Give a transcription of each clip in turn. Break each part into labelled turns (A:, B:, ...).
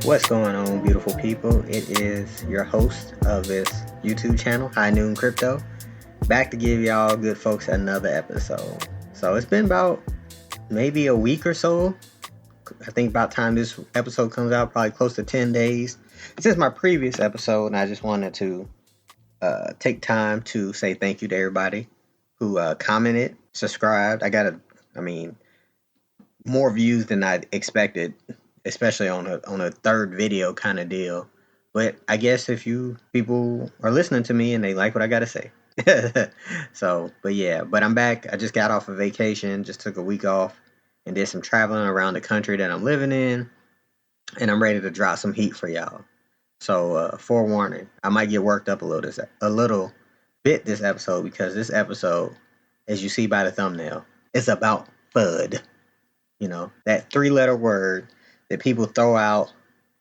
A: What's going on, beautiful people? It is your host of this YouTube channel, High Noon Crypto, back to give y'all good folks another episode. So it's been about maybe a week or so. I think about time this episode comes out, probably close to 10 days since my previous episode, and I just wanted to take time to say thank you to everybody who commented, subscribed. More views than I expected, especially on a third video kind of deal. But I guess if you people are listening to me and they like what I got to say. But I'm back. I just got off a vacation, just took a week off and did some traveling around the country that I'm living in. And I'm ready to drop some heat for y'all. So forewarning, I might get worked up a little bit this episode, because this episode, as you see by the thumbnail, is about FUD. You know, that 3-letter word that people throw out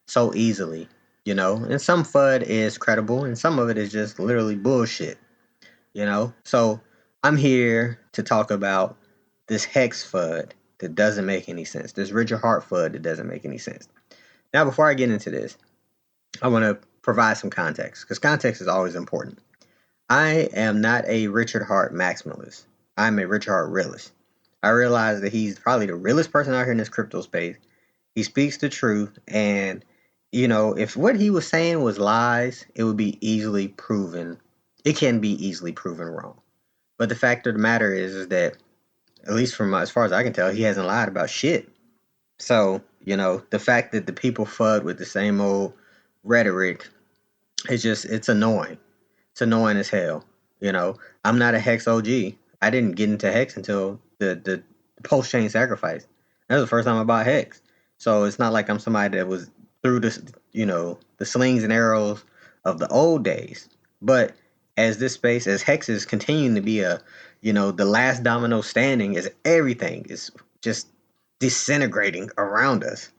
A: so easily, you know, and some FUD is credible and some of it is just literally bullshit, you know. So I'm here to talk about this hex FUD that doesn't make any sense, this Richard Hart FUD that doesn't make any sense. Now, before I get into this, I want to provide some context, because context is always important. I am not a Richard Hart maximalist. I'm a Richard Hart realist. I realize that he's probably the realest person out here in this crypto space. He speaks the truth, and, you know, if what he was saying was lies, it would be easily proven. It can be easily proven wrong. But the fact of the matter is that, at least from as far as I can tell, he hasn't lied about shit. So, you know, the fact that the people FUD with the same old rhetoric, it's annoying. It's annoying as hell. You know, I'm not a Hex OG. I didn't get into Hex until the post-chain sacrifice. That was the first time I bought Hex. So it's not like I'm somebody that was through this, you know, the slings and arrows of the old days. But as this space, as Hex is continuing to be the last domino standing, as everything is just disintegrating around us,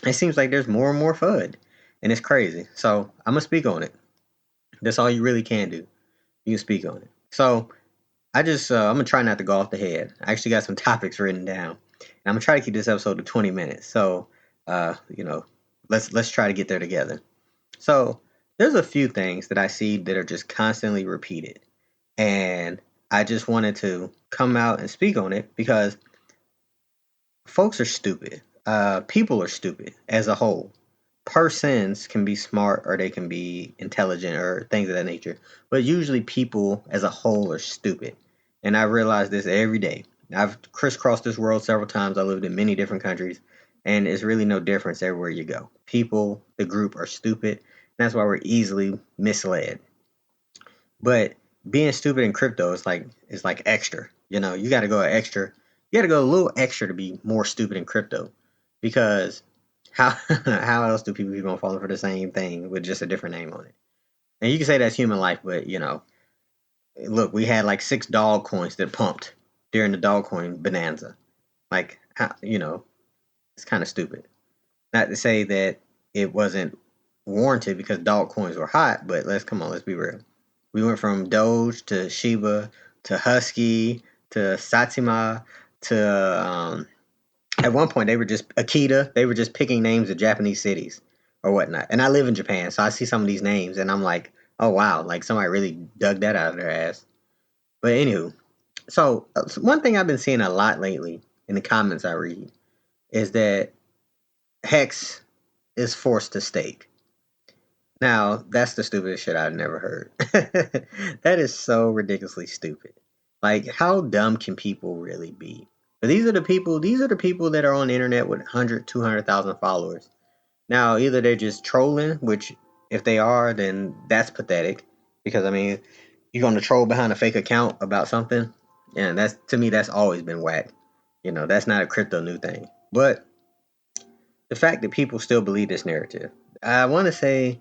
A: it seems like there's more and more FUD. And it's crazy. So I'm going to speak on it. That's all you really can do. You can speak on it. So I'm going to try not to go off the head. I actually got some topics written down. And I'm going to try to keep this episode to 20 minutes. So, let's try to get there together. So there's a few things that I see that are just constantly repeated. And I just wanted to come out and speak on it because folks are stupid. People are stupid as a whole. Persons can be smart or they can be intelligent or things of that nature. But usually people as a whole are stupid. And I realize this every day. I've crisscrossed this world several times. I lived in many different countries. And it's really no difference everywhere you go. People, the group, are stupid. And that's why we're easily misled. But being stupid in crypto is like extra. You know, you got to go extra. You got to go a little extra to be more stupid in crypto. Because how else do people keep on falling for the same thing with just a different name on it? And you can say that's human life, but, you know, look, we had like 6 dog coins that pumped during the dog coin bonanza. Like, you know, it's kind of stupid. Not to say that it wasn't warranted because dog coins were hot, but let's be real. We went from Doge to Shiba to Husky to Satsuma to at one point they were just Akita. They were just picking names of Japanese cities or whatnot. And I live in Japan, so I see some of these names and I'm like, oh wow, like somebody really dug that out of their ass. But anywho, so one thing I've been seeing a lot lately in the comments I read is that Hex is forced to stake. Now, that's the stupidest shit I've never heard. That is so ridiculously stupid. Like, how dumb can people really be? But these are the people that are on the internet with 100, 200,000 followers. Now, either they're just trolling, which if they are, then that's pathetic. Because, I mean, you're going to troll behind a fake account about something. And that's, to me, that's always been whack. You know, that's not a crypto new thing. But the fact that people still believe this narrative, I want to say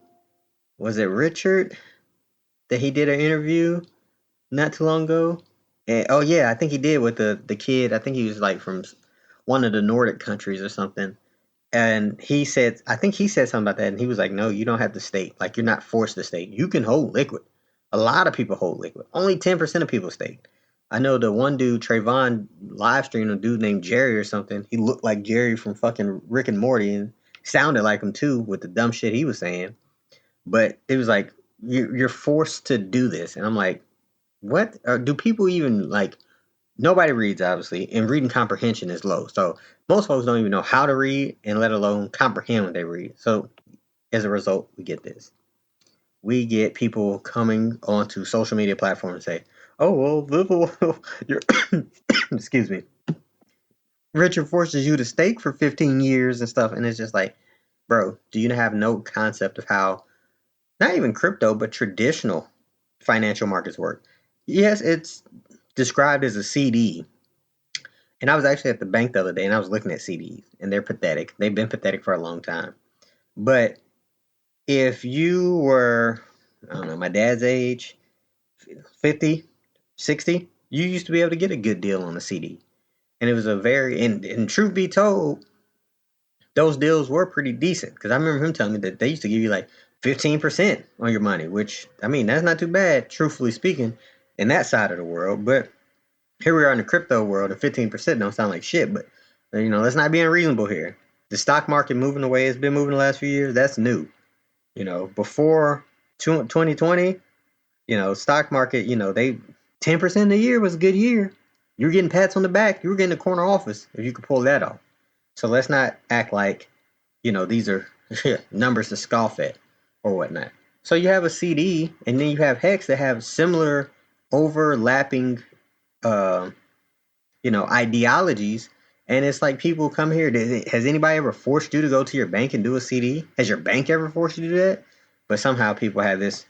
A: Was it Richard that he did an interview not too long ago? And, oh yeah, I think he did with the kid. I think he was like from one of the Nordic countries or something. And he said, I think he said something about that, and he was like, "No, you don't have to stake. Like you're not forced to stake. You can hold liquid. A lot of people hold liquid. Only 10% of people stake. I know the one dude, Trayvon, live streamed a dude named Jerry or something. He looked like Jerry from fucking Rick and Morty, and sounded like him too with the dumb shit he was saying. But it was like you're forced to do this, and I'm like, what? Do people even like? Nobody reads, obviously, and reading comprehension is low. So most folks don't even know how to read, and let alone comprehend what they read. So as a result, we get this. We get people coming onto social media platforms and say, "Oh well, you're excuse me, Richard forces you to stake for 15 years and stuff," and it's just like, bro, do you have no concept of how not even crypto, but traditional financial markets work? Yes, it's described as a CD. And I was actually at the bank the other day and I was looking at CDs and they're pathetic. They've been pathetic for a long time. But if you were, I don't know, my dad's age, 50, 60, you used to be able to get a good deal on a CD. And it was a very, and truth be told, those deals were pretty decent. Because I remember him telling me that they used to give you like 15% on your money, which, I mean, that's not too bad, truthfully speaking, in that side of the world. But here we are in the crypto world, and 15% don't sound like shit, but let's not be unreasonable here. The stock market moving the way it's been moving the last few years, that's new. Before 2020, stock market, they 10% a year was a good year. You were getting pats on the back. You were getting a corner office if you could pull that off. So let's not act like, these are numbers to scoff at or whatnot. So you have a CD, and then you have Hex that have similar overlapping uh, ideologies. And it's like people come here. Has anybody ever forced you to go to your bank and do a CD? Has your bank ever forced you to do that? But somehow people have this,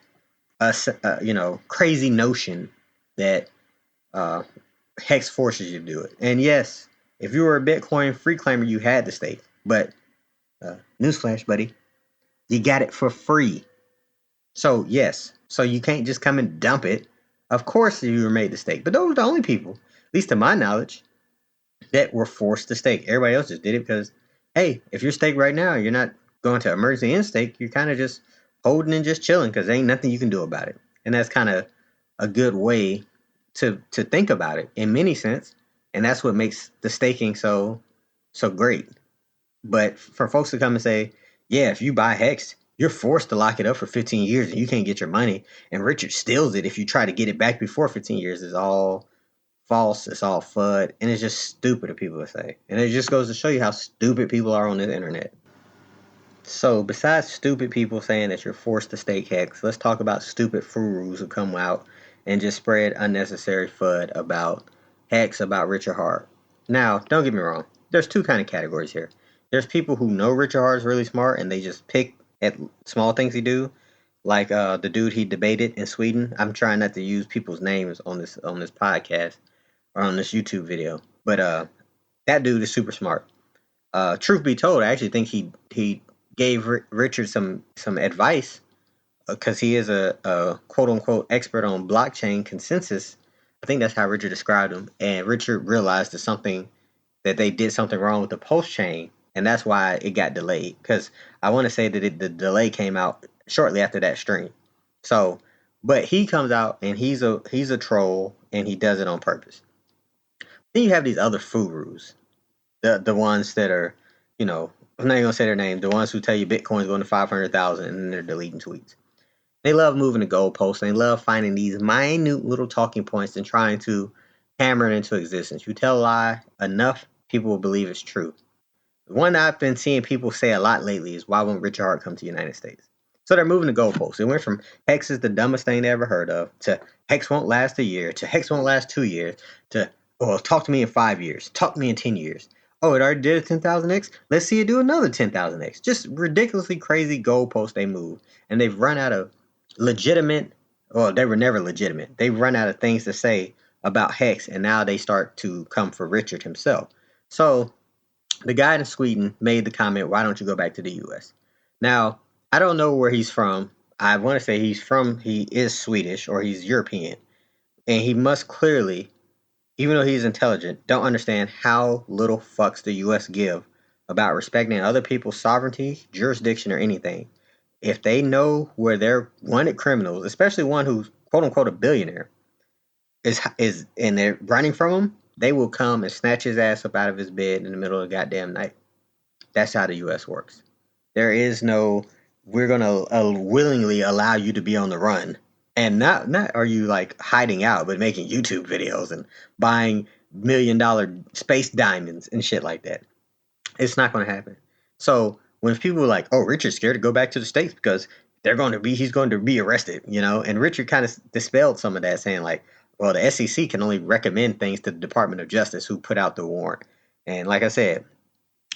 A: crazy notion that uh, Hex forces you to do it. And yes, if you were a Bitcoin free claimer, you had to stake. But newsflash, buddy, you got it for free. So yes, so you can't just come and dump it. Of course, you were made to stake. But those are the only people, at least to my knowledge, that were forced to stake. Everybody else just did it because, hey, if you're staked right now, you're not going to emergency end stake. You're kind of just holding and just chilling because there ain't nothing you can do about it. And that's kind of a good way to think about it in many sense. And that's what makes the staking so great. But for folks to come and say, yeah, if you buy Hex, you're forced to lock it up for 15 years and you can't get your money. And Richard steals it if you try to get it back before 15 years is all false. It's all FUD. And it's just stupid of people to say. And it just goes to show you how stupid people are on the internet. So besides stupid people saying that you're forced to stake Hex, let's talk about stupid furus who come out and just spread unnecessary FUD about Hex, about Richard Hart. Now, don't get me wrong. There's two kind of categories here. There's people who know Richard Hart is really smart and they just pick at small things he do, like the dude he debated in Sweden. I'm trying not to use people's names on this podcast or on this YouTube video, but that dude is super smart. Truth be told, I actually think he gave Richard some advice because he is a quote unquote expert on blockchain consensus. I think that's how Richard described him, and Richard realized that they did something wrong with the post chain, and that's why it got delayed. Because I want to say that the delay came out shortly after that stream. So, but he comes out and he's a troll and he does it on purpose. Then you have these other furus, the ones that are, I'm not even gonna say their name. The ones who tell you Bitcoin's going to 500,000 and then they're deleting tweets. They love moving the goalposts. They love finding these minute little talking points and trying to hammer it into existence. You tell a lie enough, people will believe it's true. The one I've been seeing people say a lot lately is, why won't Richard Hart come to the United States? So they're moving the goalposts. It went from Hex is the dumbest thing they ever heard of to Hex won't last a year to Hex won't last 2 years to, oh, talk to me in 5 years. Talk to me in 10 years. Oh, it already did a 10,000x? Let's see it do another 10,000x. Just ridiculously crazy goalposts they move. And they've run out of legitimate, well, they were never legitimate. They run out of things to say about Hex, and now they start to come for Richard himself. So the guy in Sweden made the comment, why don't you go back to the US? Now, I don't know where he's from. I want to say he is Swedish or he's European, and he must clearly, even though he's intelligent, don't understand how little fucks the U.S. give about respecting other people's sovereignty, jurisdiction, or anything. If they know where they're wanted criminals, especially one who's quote unquote a billionaire, is and they're running from him, they will come and snatch his ass up out of his bed in the middle of the goddamn night. That's how the U.S. works. There is no we're gonna willingly allow you to be on the run, and not are you like hiding out, but making YouTube videos and buying $1 million space diamonds and shit like that. It's not going to happen. So when people are like, "Oh, Richard's scared to go back to the states because he's going to be arrested," and Richard kind of dispelled some of that, saying like, "Well, the SEC can only recommend things to the Department of Justice, who put out the warrant." And like I said,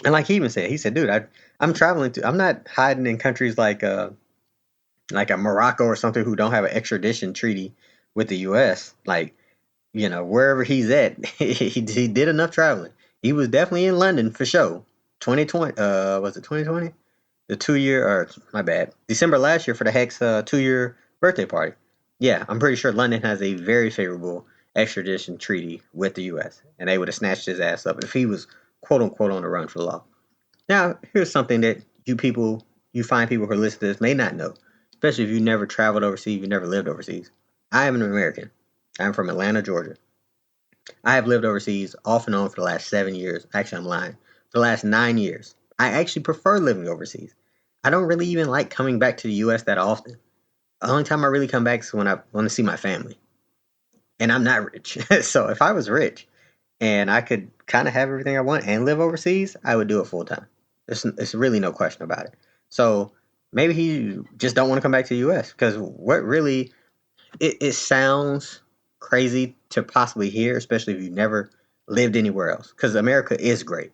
A: and like he even said, he said, "Dude, I'm traveling to. I'm not hiding in countries like a Morocco or something who don't have an extradition treaty with the U.S. Like, wherever he's at, he did enough traveling. He was definitely in London for sure. 2020, was it 2020? The 2 year, or my bad, December last year for the Hex 2 year birthday party. Yeah, I'm pretty sure London has a very favorable extradition treaty with the U.S. and they would have snatched his ass up if he was quote unquote on the run for the law. Now, here's something that you find people who listen to this may not know, especially if you never traveled overseas, you never lived overseas. I am an American. I'm from Atlanta, Georgia. I have lived overseas off and on for the last 7 years. Actually, I'm lying. For the last 9 years. I actually prefer living overseas. I don't really even like coming back to the U.S. that often. The only time I really come back is when I want to see my family. And I'm not rich. So if I was rich and I could kind of have everything I want and live overseas, I would do it full time. It's really no question about it. So maybe he just don't want to come back to the U.S. because what really it sounds crazy to possibly hear, especially if you've never lived anywhere else. Because America is great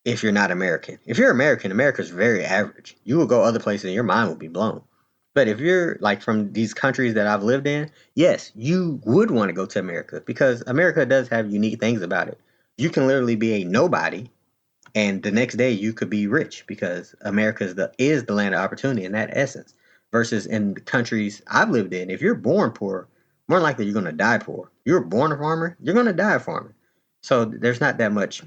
A: if you're not American. If you're American, America's very average. You will go other places and your mind will be blown. But if you're like from these countries that I've lived in, yes, you would want to go to America because America does have unique things about it. You can literally be a nobody and the next day you could be rich because America is the land of opportunity in that essence. Versus in the countries I've lived in, if you're born poor, more likely you're going to die poor. You're born a farmer, you're going to die a farmer. So there's not that much,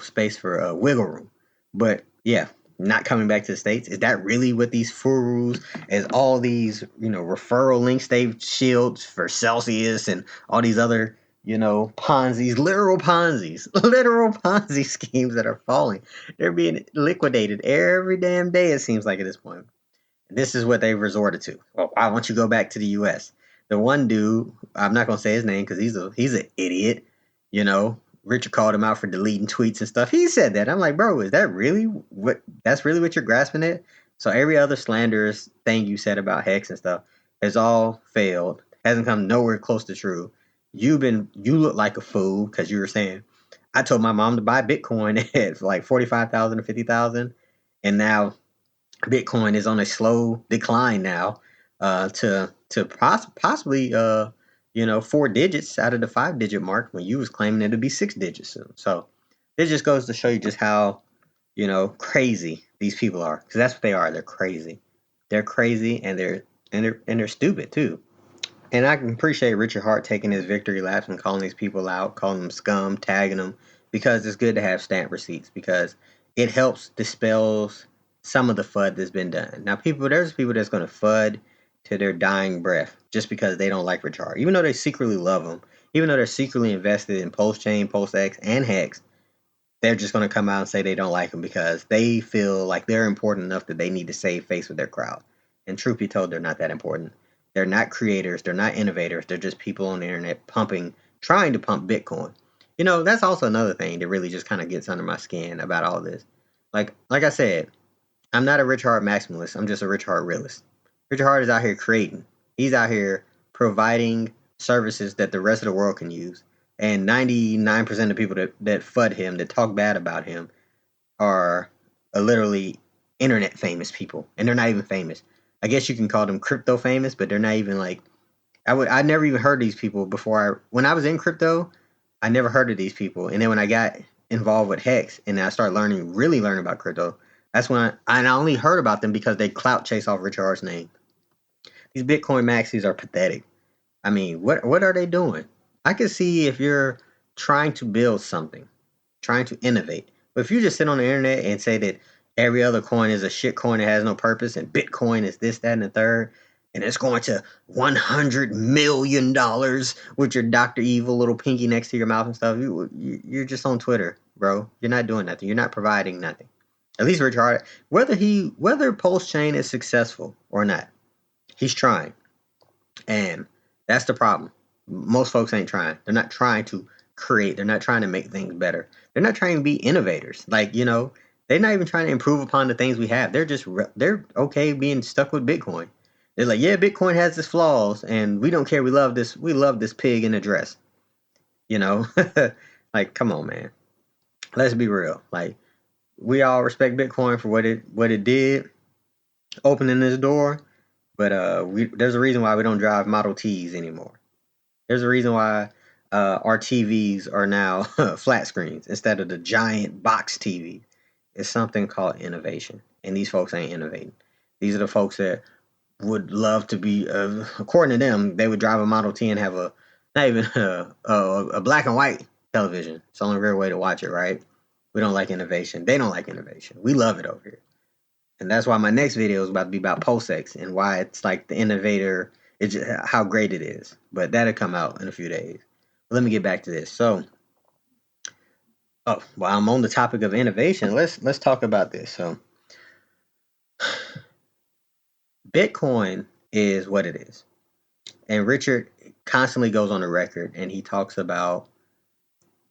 A: space for wiggle room. But yeah, not coming back to the States. Is that really what these furus, as all these, referral links they've shielded for Celsius and all these other, Ponzi's, literal Ponzi's, literal Ponzi schemes that are falling. They're being liquidated every damn day, it seems like at this point. This is what they've resorted to. Well, why won't you go back to the U.S.? The one dude, I'm not gonna say his name because he's an idiot. Richard called him out for deleting tweets and stuff. He said that. I'm like, bro, is that really what? That's really what you're grasping at? So every other slanderous thing you said about Hex and stuff has all failed. Hasn't come nowhere close to true. You look like a fool because you were saying, I told my mom to buy Bitcoin at like 45,000 or 50,000, and now Bitcoin is on a slow decline now, possibly 4 digits out of the 5 digit mark when you was claiming it'd be 6 digits soon. So it just goes to show you just how crazy these people are, because that's what they are. They're crazy. They're crazy and they're stupid too. And I can appreciate Richard Hart taking his victory laps and calling these people out, calling them scum, tagging them, because it's good to have stamp receipts because it helps dispels some of the FUD that's been done. Now, there's people that's going to FUD to their dying breath just because they don't like Richard Hart, even though they secretly love him, even though they're secretly invested in Post-Chain, Post-X, and Hex. They're just going to come out and say they don't like him because they feel like they're important enough that they need to save face with their crowd. And truth be told, they're not that important. They're not creators. They're not innovators. They're just people on the internet trying to pump Bitcoin. That's also another thing that really just kind of gets under my skin about all this. Like I said, I'm not a Rich Hart maximalist. I'm just a Rich Hart realist. Richard Hart is out here creating. He's out here providing services that the rest of the world can use. And 99% of people that FUD him, that talk bad about him, are literally internet famous people. And they're not even famous. I guess you can call them crypto famous, but they're not even like... I never even heard these people before. When I was in crypto, I never heard of these people. And then when I got involved with Hex and I started really learning about crypto, That's when I only heard about them because they clout chase off Richard's name. These Bitcoin maxis are pathetic. I mean, what are they doing? I can see if you're trying to build something, trying to innovate. But if you just sit on the internet and say that every other coin is a shit coin that has no purpose and Bitcoin is this, that, and the third, and it's going to $100 million with your Dr. Evil little pinky next to your mouth and stuff, you're just on Twitter, bro. You're not doing nothing. You're not providing nothing. At least Richard, whether Pulse Chain is successful or not, he's trying. And that's the problem. Most folks ain't trying. They're not trying to create. They're not trying to make things better. They're not trying to be innovators. Like, they're not even trying to improve upon the things we have. They're okay being stuck with Bitcoin. They're like, yeah, Bitcoin has its flaws, and we don't care. We love this. We love this pig in a dress. Like, come on, man. Let's be real. Like, we all respect Bitcoin for what it did, opening this door. But there's a reason why we don't drive Model Ts anymore. There's a reason why our TVs are now flat screens instead of the giant box TV. It's something called innovation, and these folks ain't innovating. These are the folks that would love to be, according to them, they would drive a Model T and have not even a black and white television. It's the only real way to watch it, right? We don't like innovation. They don't like innovation. We love it over here. And that's why my next video is about to be about PulseX and why it's like the innovator, how great it is. But that'll come out in a few days. But let me get back to this. So, while I'm on the topic of innovation, let's talk about this. So, Bitcoin is what it is. And Richard constantly goes on the record and he talks about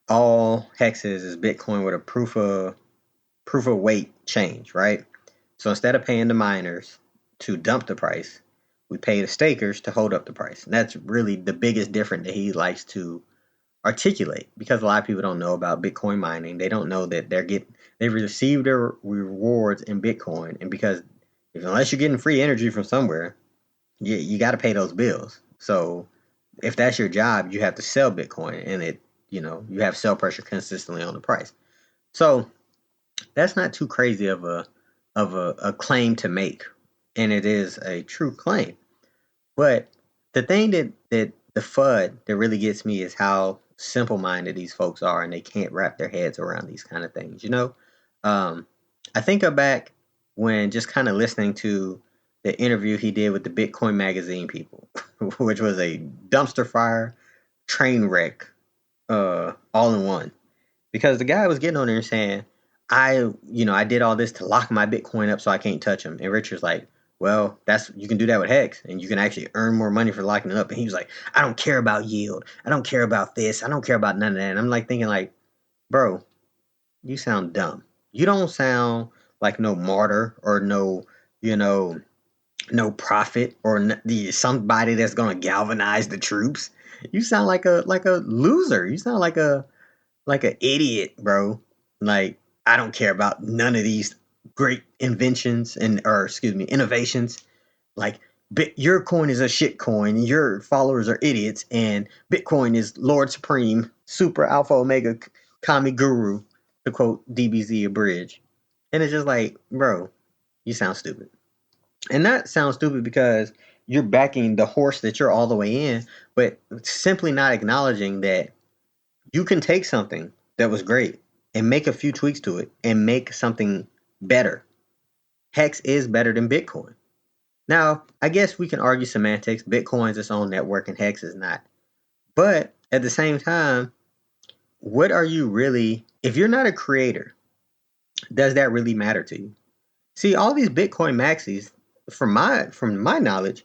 A: all hexes is Bitcoin with a proof of weight change, right? So instead of paying the miners to dump the price, we pay the stakers to hold up the price. And that's really the biggest difference that he likes to articulate, because a lot of people don't know about Bitcoin mining. They don't know that they've received their rewards in Bitcoin, and because unless you're getting free energy from somewhere, you got to pay those bills. So if that's your job, you have to sell Bitcoin, and you have sell pressure consistently on the price. So that's not too crazy of a claim to make, and it is a true claim. But the thing that the FUD that really gets me is how simple-minded these folks are, and they can't wrap their heads around these kind of things. I think back when just kind of listening to the interview he did with the Bitcoin Magazine people, which was a dumpster fire, train wreck, all in one. Because the guy was getting on there and saying, I did all this to lock my Bitcoin up so I can't touch them. And Richard's like, well, you can do that with Hex, and you can actually earn more money for locking it up. And he was like, I don't care about yield. I don't care about this. I don't care about none of that. And I'm like thinking like, bro, you sound dumb. You don't sound like no martyr or no prophet or somebody that's going to galvanize the troops. You sound like a loser. You sound like an idiot, bro. Like, I don't care about none of these great innovations. Like, your coin is a shit coin, and your followers are idiots, and Bitcoin is Lord Supreme, Super Alpha Omega Kami Guru, to quote DBZ Abridged. And it's just like, bro, you sound stupid. And that sounds stupid because you're backing the horse that you're all the way in, but simply not acknowledging that you can take something that was great and make a few tweaks to it and make something better. Hex is better than Bitcoin. Now, I guess we can argue semantics. Bitcoin is its own network and Hex is not. But at the same time, what are you really, if you're not a creator, does that really matter to you? See, all these Bitcoin maxis, from my knowledge,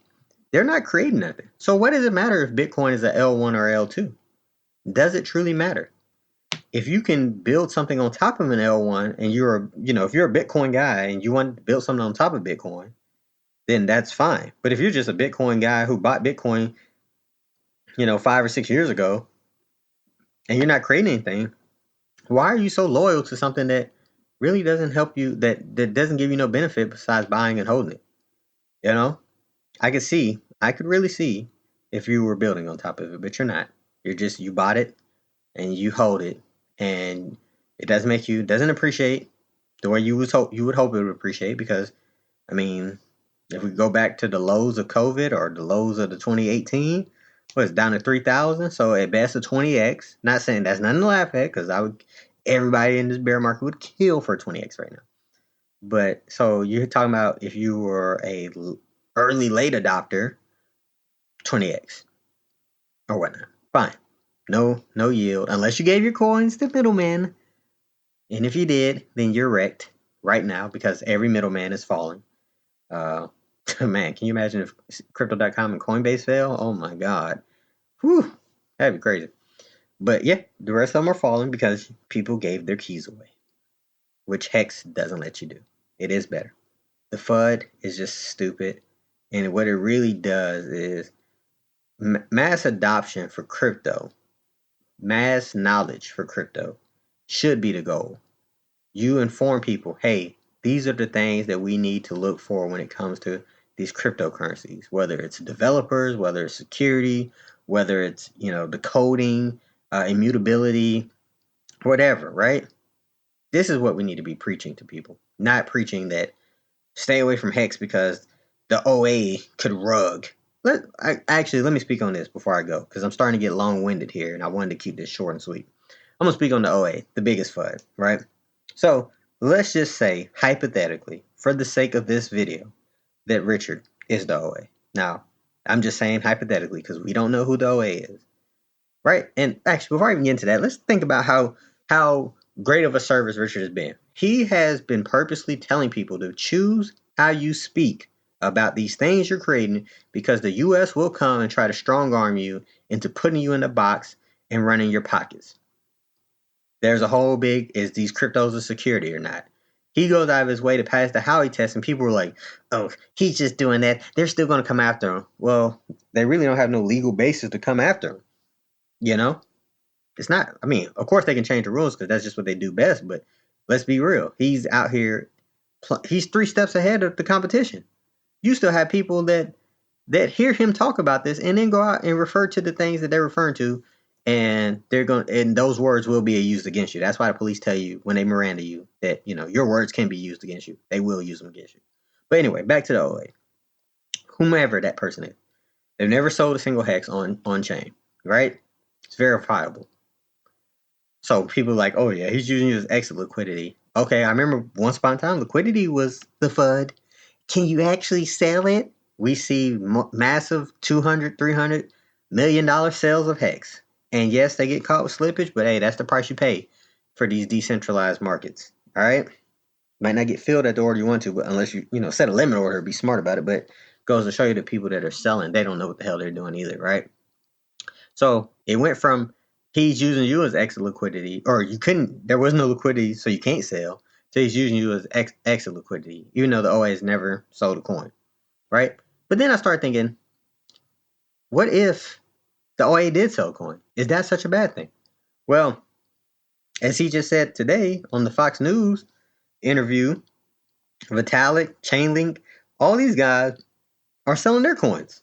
A: they're not creating nothing. So what does it matter if Bitcoin is a L1 or L2? Does it truly matter? If you can build something on top of an L1 and if you're a Bitcoin guy and you want to build something on top of Bitcoin, then that's fine. But if you're just a Bitcoin guy who bought Bitcoin, 5 or 6 years ago, and you're not creating anything, why are you so loyal to something that really doesn't help you, that doesn't give you no benefit besides buying and holding it? I could really see if you were building on top of it, but you're not. You bought it and you hold it, and it doesn't appreciate. the way you would hope it would appreciate. Because I mean, if we go back to the lows of COVID or the lows of the 2018, it's down to 3,000. So at best a 20x. Not saying that's nothing to laugh at, because everybody in this bear market would kill for 20x right now. But so you're talking about if you were a early late adopter, 20x or whatnot. Fine. No yield unless you gave your coins to middlemen. And if you did, then you're wrecked right now because every middleman is falling. Man, can you imagine if Crypto.com and Coinbase fail? Oh my God. Whew. That'd be crazy. But yeah, the rest of them are falling because people gave their keys away, which Hex doesn't let you do. It is better. The FUD is just stupid. And what it really does is mass adoption for crypto, mass knowledge for crypto should be the goal. You inform people, hey, these are the things that we need to look for when it comes to these cryptocurrencies, whether it's developers, whether it's security, whether it's, the coding, immutability, whatever, right? This is what we need to be preaching to people, not preaching that stay away from Hex because the OA could rug. Let me speak on this before I go, because I'm starting to get long-winded here, and I wanted to keep this short and sweet. I'm going to speak on the OA, the biggest FUD, right? So let's just say, hypothetically, for the sake of this video, that Richard is the OA. Now, I'm just saying hypothetically because we don't know who the OA is, right? And actually, before I even get into that, let's think about how great of a service Richard has been. He has been purposely telling people to choose how you speak about these things you're creating, because the U.S. will come and try to strong arm you into putting you in a box and running your pockets. There's a whole big, is these cryptos a security or not? He goes out of his way to pass the Howey test, and people were like, oh, he's just doing that. They're still going to come after him. Well, they really don't have no legal basis to come after him. It's not, of course they can change the rules because that's just what they do best, but let's be real. He's out here, he's 3 steps ahead of the competition. You still have people that hear him talk about this and then go out and refer to the things that they're referring to, and and those words will be used against you. That's why the police tell you when they Miranda you that, your words can be used against you. They will use them against you. But anyway, back to the OA. Whomever that person is, they've never sold a single hex on chain, right? It's verifiable. So people are like, oh yeah, he's using it as exit liquidity. Okay, I remember once upon a time, liquidity was the FUD. Can you actually sell it? We see massive $200, $300 million sales of Hex. And yes, they get caught with slippage, but hey, that's the price you pay for these decentralized markets. All right? Might not get filled at the order you want to, but unless you, set a limit order, be smart about it. But it goes to show you the people that are selling, they don't know what the hell they're doing either, right? So it went from he's using you as exit liquidity, or there was no liquidity, so you can't sell. So he's using you as exit liquidity, even though the OA has never sold a coin, right? But then I started thinking, what if the OA did sell a coin? Is that such a bad thing? Well, as he just said today on the Fox News interview, Vitalik, Chainlink, all these guys are selling their coins.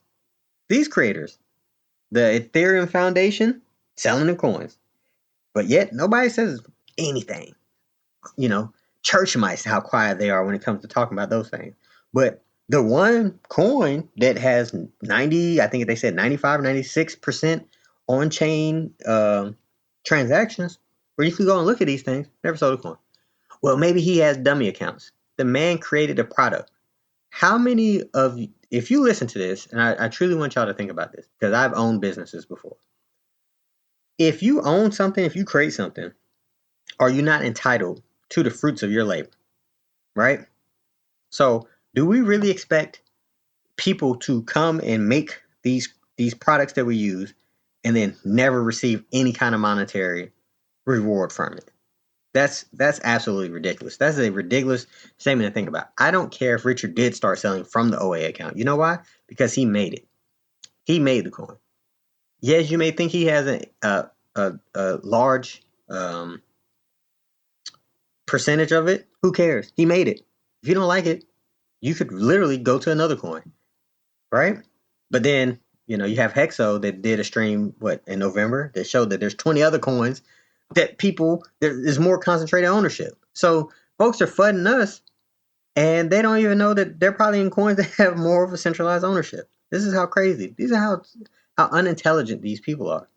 A: These creators, the Ethereum Foundation, selling their coins. But yet nobody says anything. Church mice, how quiet they are when it comes to talking about those things. But the one coin that has 90, I think they said 95 or 96% on-chain transactions, where you can go and look at these things, never sold a coin. Well, maybe he has dummy accounts. The man created a product. How many of you, if you listen to this, and I truly want y'all to think about this, because I've owned businesses before. If you own something, if you create something, are you not entitled to the fruits of your labor, right? So do we really expect people to come and make these products that we use and then never receive any kind of monetary reward from it? That's absolutely ridiculous. That's a ridiculous statement to think about. I don't care if Richard did start selling from the OA account. You know why? Because he made it. He made the coin. Yes, you may think he has a large percentage of it. Who cares? He made it. If you don't like it, you could literally go to another coin, right? But then, you have Hexo that did a stream, in November, that showed that there's 20 other coins that there is more concentrated ownership. So folks are flooding us, and they don't even know that they're probably in coins that have more of a centralized ownership. This is how crazy. These are how unintelligent these people are.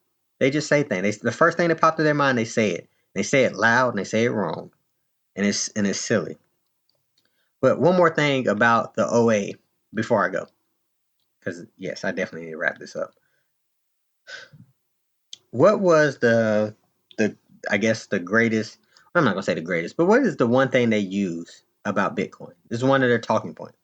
A: They just say things. The first thing that popped in their mind, they say it. They say it loud and they say it wrong, and it's silly. But one more thing about the OA before I go, because yes, I definitely need to wrap this up. What was the I guess the greatest? I'm not gonna say the greatest, but what is the one thing they use about Bitcoin? This is one of their talking points.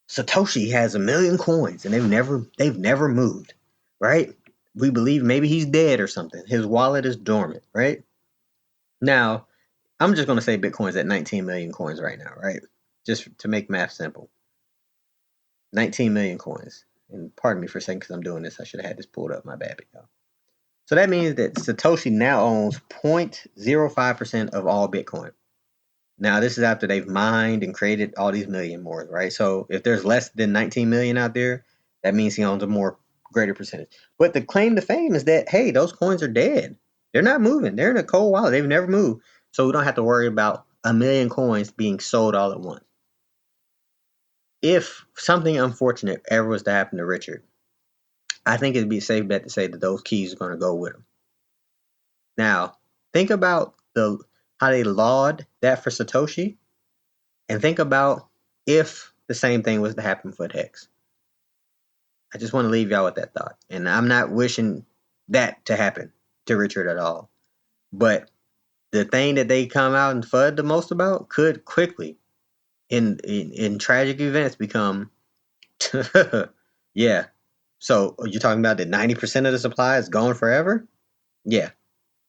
A: Satoshi has 1,000,000 coins and they've never moved, right? We believe maybe he's dead or something. His wallet is dormant, right? Now, I'm just gonna say Bitcoin's at 19 million coins right now, right? Just to make math simple. 19 million coins. And pardon me for saying because I'm doing this, I should have had this pulled up. My bad, y'all. So that means that Satoshi now owns 0.05% of all Bitcoin. Now, this is after they've mined and created all these million more, right? So if there's less than 19 million out there, that means he owns a greater percentage. But the claim to fame is that, hey, those coins are dead. They're not moving. They're in a cold wallet. They've never moved. So we don't have to worry about 1,000,000 coins being sold all at once. If something unfortunate ever was to happen to Richard, I think it'd be a safe bet to say that those keys are going to go with him. Now, think about how they laud that for Satoshi, and think about if the same thing was to happen for Hex. I just want to leave y'all with that thought. And I'm not wishing that to happen to Richard at all. But the thing that they come out and FUD the most about could quickly, in tragic events, become, yeah. So you're talking about that 90% of the supply is gone forever? Yeah.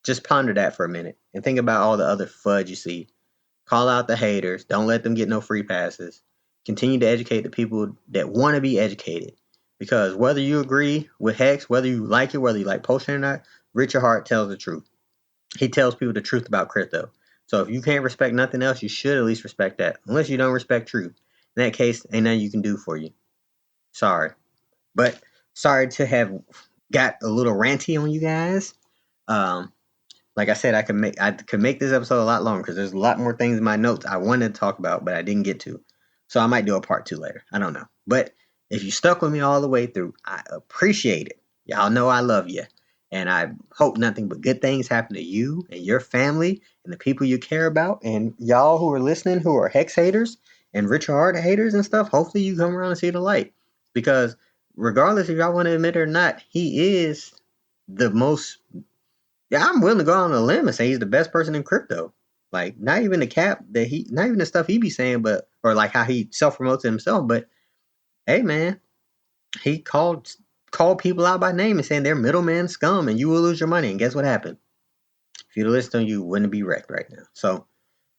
A: Just ponder that for a minute and think about all the other FUD you see. Call out the haters. Don't let them get no free passes. Continue to educate the people that want to be educated. Because whether you agree with Hex, whether you like it, whether you like Potion or not, Richard Hart tells the truth. He tells people the truth about crypto. So if you can't respect nothing else, you should at least respect that. Unless you don't respect truth. In that case, ain't nothing you can do for you. Sorry. But sorry to have got a little ranty on you guys. Like I said, I could make this episode a lot longer because there's a lot more things in my notes I wanted to talk about, but I didn't get to. So I might do a part 2 later. I don't know. But if you stuck with me all the way through, I appreciate it. Y'all know I love you. And I hope nothing but good things happen to you and your family and the people you care about. And y'all who are listening, who are Hex haters and Richard Hart haters and stuff, hopefully you come around and see the light. Because regardless if y'all want to admit it or not, he is the most... Yeah, I'm willing to go on a limb and say he's the best person in crypto. Like, not even not even the stuff he be saying, or like how he self-promotes himself, but hey man, he called people out by name and saying they're middleman scum and you will lose your money. And guess what happened? If you'd listened to him, you wouldn't be wrecked right now. So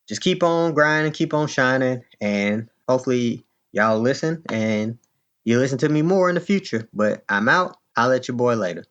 A: just keep on grinding, keep on shining, and hopefully y'all listen and you listen to me more in the future. But I'm out. I'll let your boy later.